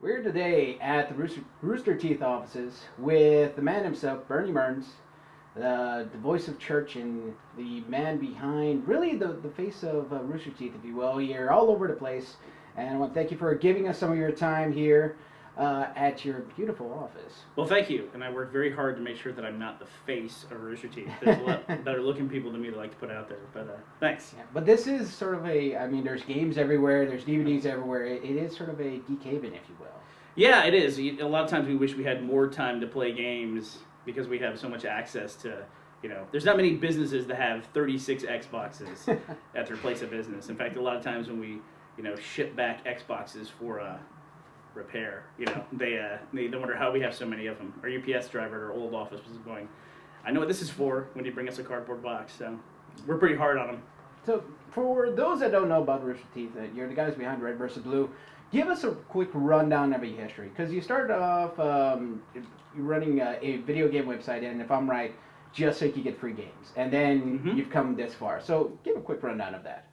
We're today at the Rooster Teeth offices with the man himself, Burnie Merns, the voice of church and the man behind, really the face of Rooster Teeth, if you will. You're all over the place, and I want to thank you for giving us some of your time here at your beautiful office. Well, thank you, and I work very hard to make sure that I'm not the face of Rooster Teeth. There's a lot better looking people than me that like to put out there, but thanks. Yeah, but this is sort of there's games everywhere, there's DVDs everywhere. It is sort of a geek haven, if you will. Yeah, it is. A lot of times we wish we had more time to play games because we have so much access to, there's not many businesses that have 36 Xboxes at their place of business. In fact, a lot of times when we, ship back Xboxes for repair, they wonder how we have so many of them. Our UPS driver at our old office was going, I know what this is for when you bring us a cardboard box. So we're pretty hard on them. So for those that don't know about Rooster Teeth, you're the guys behind Red vs. Blue. Give us a quick rundown of your history, because you started off running a video game website, and if I'm right, just so you could get free games, and then you've come this far. So give a quick rundown of that.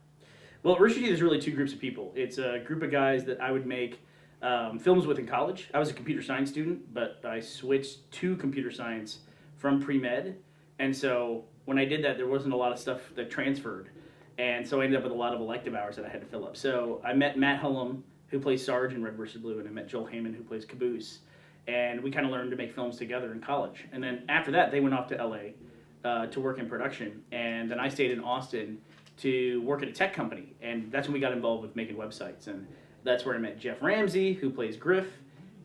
Well, Rooster Teeth is really two groups of people. It's a group of guys that I would make films with in college. I was a computer science student, but I switched to computer science from pre-med, and so when I did that, there wasn't a lot of stuff that transferred, and so I ended up with a lot of elective hours that I had to fill up. So I met Matt Hullum, who plays Sarge in Red vs. Blue, and I met Joel Heyman, who plays Caboose. And we kind of learned to make films together in college. And then after that, they went off to LA to work in production. And then I stayed in Austin to work at a tech company. And that's when we got involved with making websites. And that's where I met Jeff Ramsey, who plays Griff.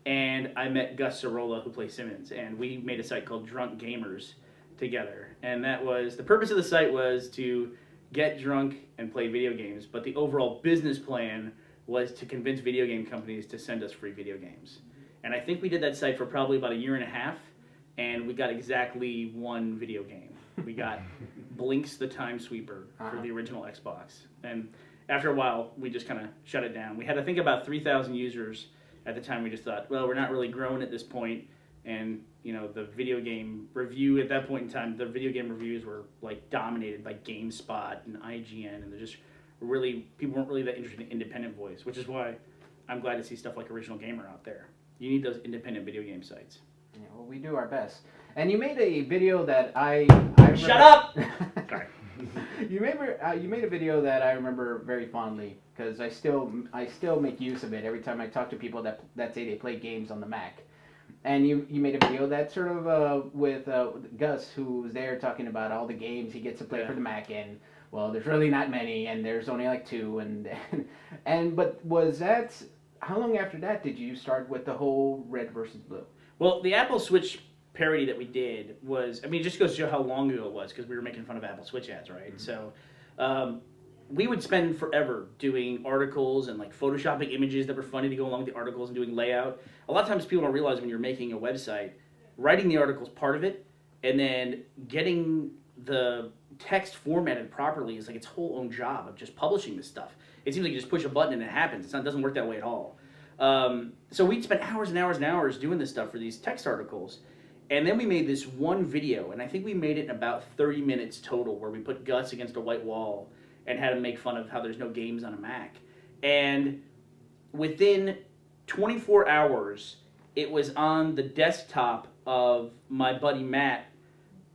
And I met Gus Sorolla, who plays Simmons. And we made a site called Drunk Gamers together. And the purpose of the site was to get drunk and play video games. But the overall business plan was to convince video game companies to send us free video games. And I think we did that site for probably about a year and a half, and we got exactly one video game. We got Blinks the Time Sweeper for the original Xbox. And after a while, we just kind of shut it down. We had, I think, about 3,000 users at the time. We just thought, well, we're not really growing at this point. And, the video game review at that point in time, the video game reviews were like dominated by GameSpot and IGN, and they're just people weren't really that interested in independent voice, which is why I'm glad to see stuff like Original Gamer out there. You need those independent video game sites. Yeah, well, we do our best. And you made a video that I Shut up! Sorry. You made a video that I remember very fondly, because I still make use of it every time I talk to people that say they play games on the Mac. And you made a video that sort of with Gus, who was there talking about all the games he gets to play for the Mac, and well, there's really not many, and there's only like two, but was that, how long after that did you start with the whole Red versus Blue? Well, the Apple Switch parody that we did was, it just goes to show how long ago it was, because we were making fun of Apple Switch ads, right? Mm-hmm. So we would spend forever doing articles and like photoshopping images that were funny to go along with the articles and doing layout. A lot of times people don't realize when you're making a website, writing the article's part of it, and then getting the text formatted properly is like its whole own job of just publishing this stuff. It seems like you just push a button and it happens. It doesn't work that way at all. So we'd spend hours and hours and hours doing this stuff for these text articles. And then we made this one video, and I think we made it in about 30 minutes total, where we put Gus against a white wall and had him make fun of how there's no games on a Mac. And within 24 hours, it was on the desktop of my buddy Matt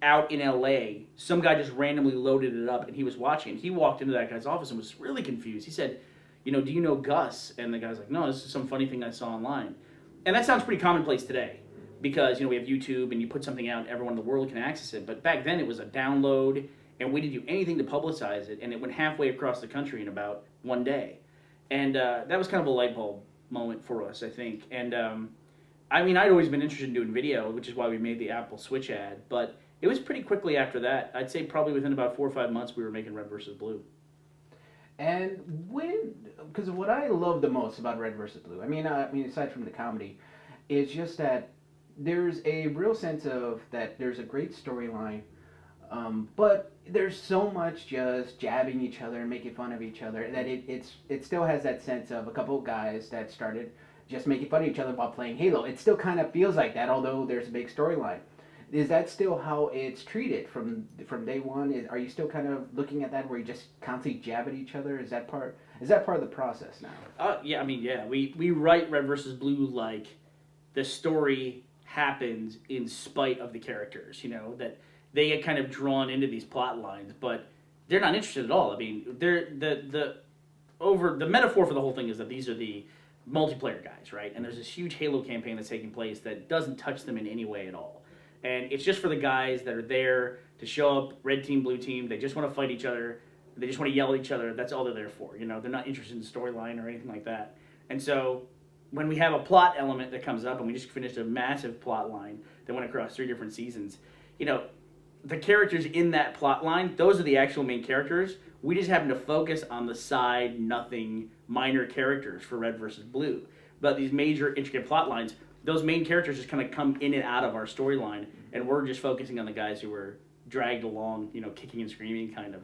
out in LA. Some guy just randomly loaded it up, and he was watching. He walked into that guy's office and was really confused. He said, do you know Gus? And the guy's like, no, this is some funny thing I saw online. And that sounds pretty commonplace today, because we have YouTube and you put something out and everyone in the world can access it. But back then it was a download, and we didn't do anything to publicize it, and it went halfway across the country in about one day. And that was kind of a light bulb moment for us, I think. And I'd always been interested in doing video, which is why we made the Apple Switch ad, but it was pretty quickly after that. I'd say probably within about 4 or 5 months we were making Red vs. Blue. And because what I love the most about Red vs. Blue, aside from the comedy, is just that there's a real sense of that there's a great storyline, but there's so much just jabbing each other and making fun of each other that it still has that sense of a couple of guys that started just making fun of each other while playing Halo. It still kind of feels like that, although there's a big storyline. Is that still how it's treated from day one? Are you still kind of looking at that where you just constantly jab at each other? Is that part? Is that part of the process now? Yeah, I mean, yeah, we write Red versus Blue like the story happens in spite of the characters, that they get kind of drawn into these plot lines, but they're not interested at all. I mean, the metaphor for the whole thing is that these are the multiplayer guys, right? And there's this huge Halo campaign that's taking place that doesn't touch them in any way at all. And it's just for the guys that are there to show up, red team, blue team, they just want to fight each other, they just want to yell at each other, that's all they're there for. They're not interested in storyline or anything like that. And so when we have a plot element that comes up, and we just finished a massive plot line that went across 3 different seasons, the characters in that plot line, those are the actual main characters. We just happen to focus on the side, nothing, minor characters for Red versus Blue. But these major, intricate plot lines, those main characters just kind of come in and out of our storyline, and we're just focusing on the guys who were dragged along, kicking and screaming, kind of.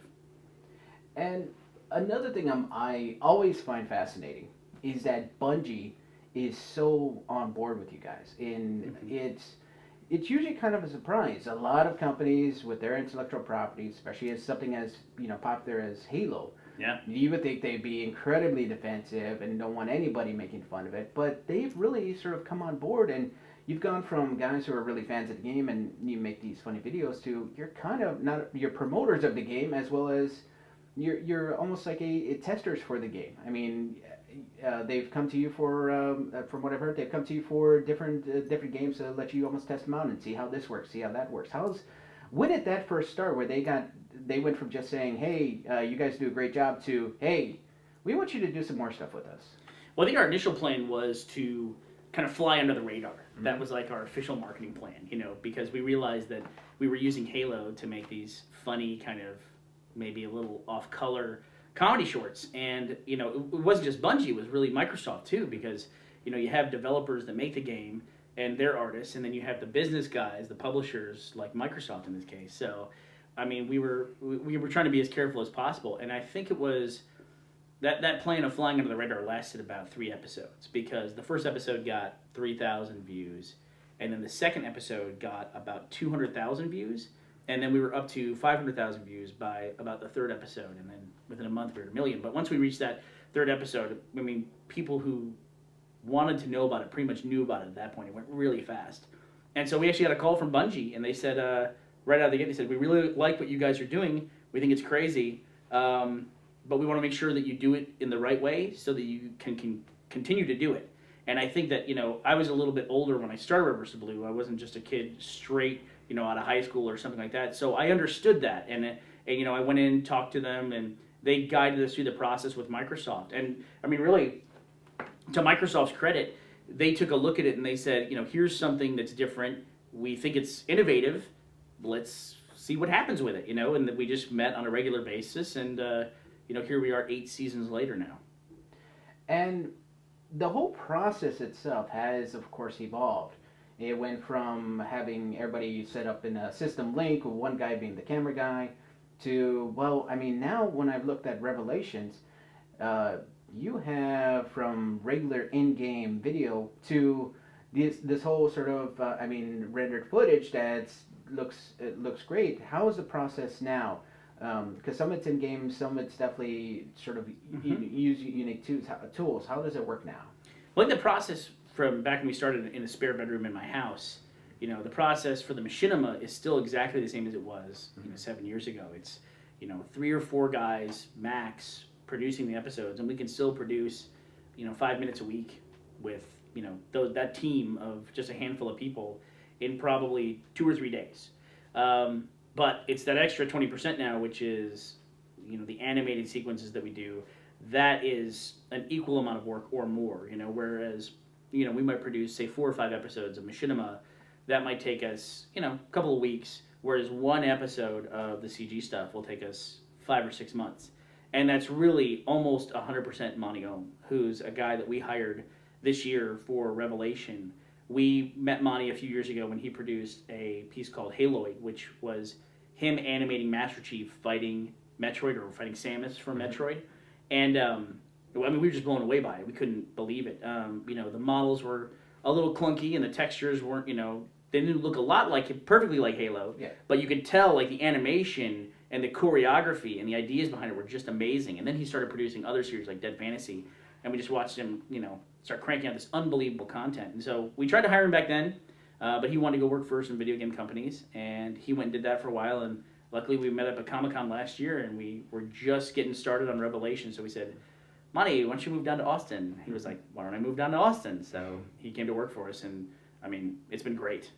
And another thing I always find fascinating is that Bungie is so on board with you guys. And it's usually kind of a surprise. A lot of companies with their intellectual property, especially as something as popular as Halo, you would think they'd be incredibly defensive and don't want anybody making fun of it. But they've really sort of come on board, and you've gone from guys who are really fans of the game and you make these funny videos to you're kind of you're promoters of the game as well as you're almost like a testers for the game. I mean, they've come to you for, from what I've heard, they've come to you for different games to let you almost test them out and see how this works, see how that works. When did that first start? Where they went from just saying, "Hey, you guys do a great job," to, "Hey, we want you to do some more stuff with us." Well, I think our initial plan was to kind of fly under the radar. Mm-hmm. That was like our official marketing plan, because we realized that we were using Halo to make these funny kind of maybe a little off-color comedy shorts. And, it wasn't just Bungie, it was really Microsoft too, because, you have developers that make the game and they're artists, and then you have the business guys, the publishers, like Microsoft in this case. So, I mean, we were trying to be as careful as possible. And I think it was that plan of flying under the radar lasted about 3 episodes, because the first episode got 3,000 views, and then the second episode got about 200,000 views. And then we were up to 500,000 views by about the 3rd episode, and then within a month we were at 1 million. But once we reached that 3rd episode, I mean, people who wanted to know about it pretty much knew about it at that point. It went really fast. And so we actually got a call from Bungie, and they said, right out of the gate, they said, "We really like what you guys are doing. We think it's crazy, but we want to make sure that you do it in the right way so that you can continue to do it." And I think that, I was a little bit older when I started Red vs. Blue. I wasn't just a kid straight out of high school or something like that. So I understood that, and I went in, talked to them, and they guided us through the process with Microsoft. And I mean, really, to Microsoft's credit, they took a look at it and they said, here's something that's different. We think it's innovative. Let's see what happens with it, And we just met on a regular basis, and here we are 8 seasons later now. And the whole process itself has, of course, evolved. It went from having everybody set up in a system link, with one guy being the camera guy, to, well, I mean, now when I've looked at Revelations, you have from regular in-game video to this whole sort of, rendered footage that looks great. How is the process now? Because some of it's in-game, some of it's definitely sort of use unique tools. How does it work now? Well, the process from back when we started in a spare bedroom in my house, the process for the machinima is still exactly the same as it was 7 years ago. It's 3 or 4 guys max producing the episodes, and we can still produce 5 minutes a week with that team of just a handful of people in probably 2 or 3 days. But it's that extra 20% now, which is the animated sequences that we do. That is an equal amount of work or more. Whereas we might produce, say, 4 or 5 episodes of machinima. That might take us, a couple of weeks, whereas 1 episode of the CG stuff will take us 5 or 6 months. And that's really almost 100% Monty, who's a guy that we hired this year for Revelation. We met Monty a few years ago when he produced a piece called Haloid, which was him animating Master Chief fighting Metroid, or fighting Samus from Metroid. And we were just blown away by it. We couldn't believe it. The models were a little clunky, and the textures weren't, they didn't look a lot like perfectly like Halo. Yeah. But you could tell, like, the animation and the choreography and the ideas behind it were just amazing. And then he started producing other series like Dead Fantasy, and we just watched him, start cranking out this unbelievable content. And so we tried to hire him back then, but he wanted to go work for some video game companies, and he went and did that for a while. And luckily, we met up at Comic-Con last year, and we were just getting started on Revelation. So we said, Monty, why don't you move down to Austin? He was like, why don't I move down to Austin? So he came to work for us, and I mean, it's been great.